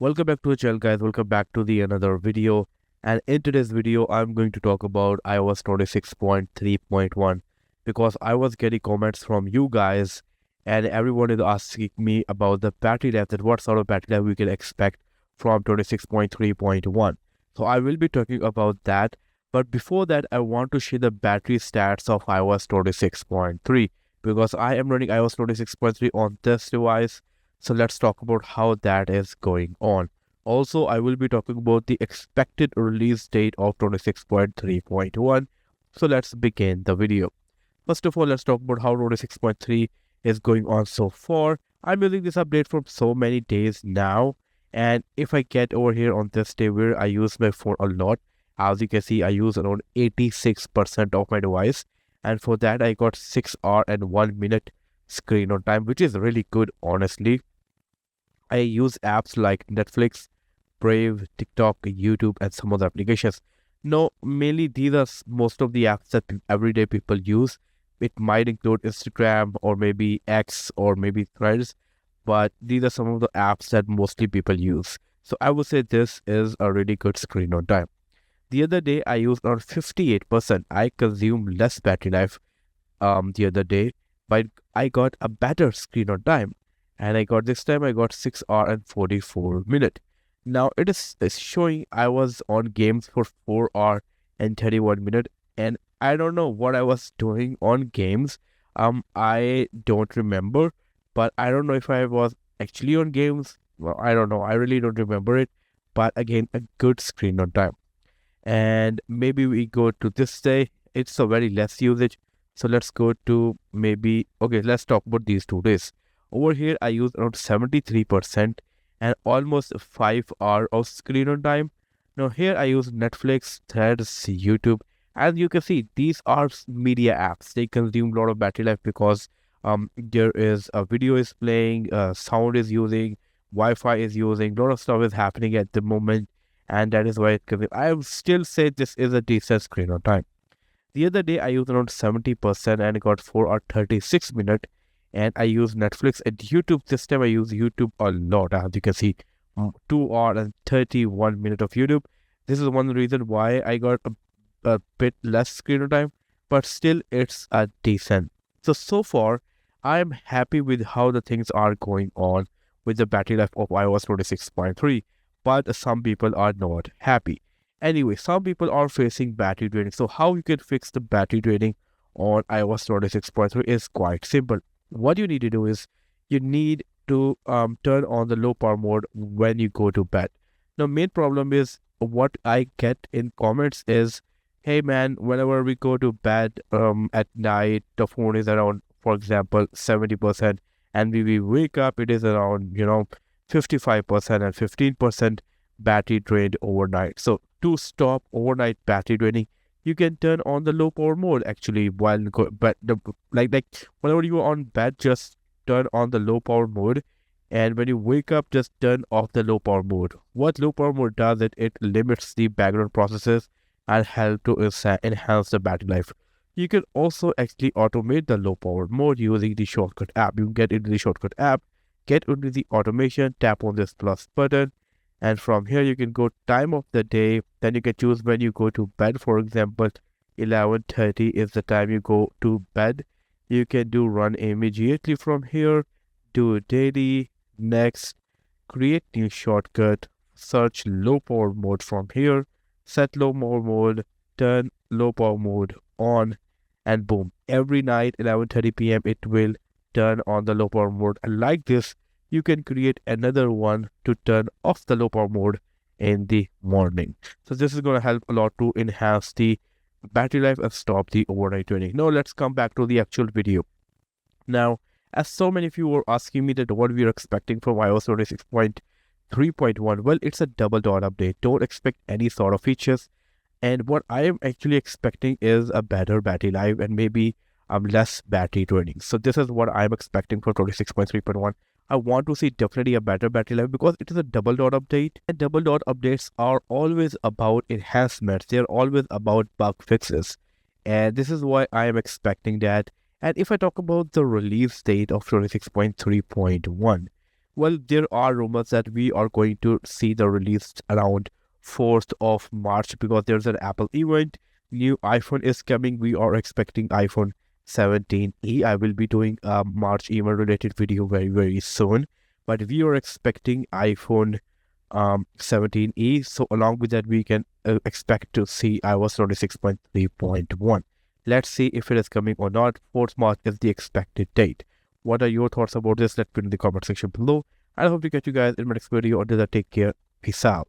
Welcome back to the channel, guys. Welcome back to the another video. And in today's video, I'm going to talk about iOS 26.3.1 because I was getting comments from you guys and everyone is asking me about the battery life, that what sort of battery life we can expect from 26.3.1. So I will be talking about that. But before that, I want to share the battery stats of iOS 26.3 because I am running iOS 26.3 on this device. So let's talk about how that is going on. Also, I will be talking about the expected release date of 26.3.1. So let's begin the video. First of all, let's talk about how 26.3 is going on so far. I'm using this update for so many days now. And if I get over here on this day where I use my phone a lot, as you can see, I use around 86% of my device. And for that, I got 6 hours and 1 minute screen on time, which is really good, honestly. I use apps like Netflix, Brave, TikTok, YouTube, and some other applications. No, mainly these are most of the apps that everyday people use. It might include Instagram or maybe X or maybe Threads, but these are some of the apps that mostly people use. So I would say this is a really good screen on time. The other day I used around 58%. I consumed less battery life the other day, but I got a better screen on time. And I got this time I got 6 hours and 44 minutes. Now it's showing I was on games for 4 hours and 31 minutes, and I don't know what I was doing on games. I don't remember, but I don't know if I was actually on games. Well, I don't know. I really don't remember it. But again, a good screen on time. And maybe we go to this day. It's a very less usage. So let's go to maybe, okay, let's talk about these 2 days. Over here, I use around 73% and almost 5 hours of screen on time. Now here I use Netflix, Threads, YouTube. As you can see, these are media apps. They consume a lot of battery life because there is a video is playing, sound is using, Wi-Fi is using, a lot of stuff is happening at the moment. And that is why it consumes. I would still say this is a decent screen on time. The other day, I used around 70% and got 4 or 36 minutes. And I use Netflix and YouTube. This time I use YouTube a lot. As you can see, 2 hours and 31 minutes of YouTube. This is one reason why I got a bit less screen time, but still it's a decent. So far, I'm happy with how the things are going on with the battery life of iOS 26.3, but some people are not happy. Anyway, some people are facing battery draining. So how you can fix the battery draining on iOS 26.3 is quite simple. What you need to do is you need to turn on the low power mode when you go to bed. Now, main problem is what I get in comments is, hey man, whenever we go to bed at night, the phone is around, for example, 70%, and we wake up, it is around 55% and 15% battery drained overnight. So to stop overnight battery draining, you can turn on the low power mode actually while but like whenever you are on bed, just turn on the low power mode, and when you wake up, just turn off the low power mode. What low power mode does, it limits the background processes and help to enhance the battery life. You can also actually automate the low power mode using the shortcut app. You can get into the shortcut app, get into the automation, tap on this plus button, and from here, you can go time of the day. Then you can choose when you go to bed. For example, 11:30 is the time you go to bed. You can do run immediately from here. Do daily. Next, create new shortcut. Search low power mode from here. Set low power mode. Turn low power mode on. And boom. Every night, 11:30 p.m., it will turn on the low power mode. And like this, you can create another one to turn off the low power mode in the morning. So this is going to help a lot to enhance the battery life and stop the overnight draining. Now let's come back to the actual video. Now, as so many of you were asking me that what we are expecting from iOS 26.3.1, well, it's a double dot update. Don't expect any sort of features. And what I am actually expecting is a better battery life and maybe less battery draining. So this is what I'm expecting for 26.3.1. I want to see definitely a better battery life because it is a double dot update, and double dot updates are always about enhancements. They're always about bug fixes, and this is why I am expecting that. And if I talk about the release date of 26.3.1, Well, there are rumors that we are going to see the release around 4th of March because there's an Apple event. New iPhone is coming. We are expecting iPhone 17e. I will be doing a March event related video very, very soon. But we are expecting iPhone 17e. So along with that, we can expect to see iOS 26.3.1. Let's see if it is coming or not. 4th March is the expected date. What are your thoughts about this? Let me know in the comment section below. I hope to catch you guys in my next video. Until then, take care. Peace out.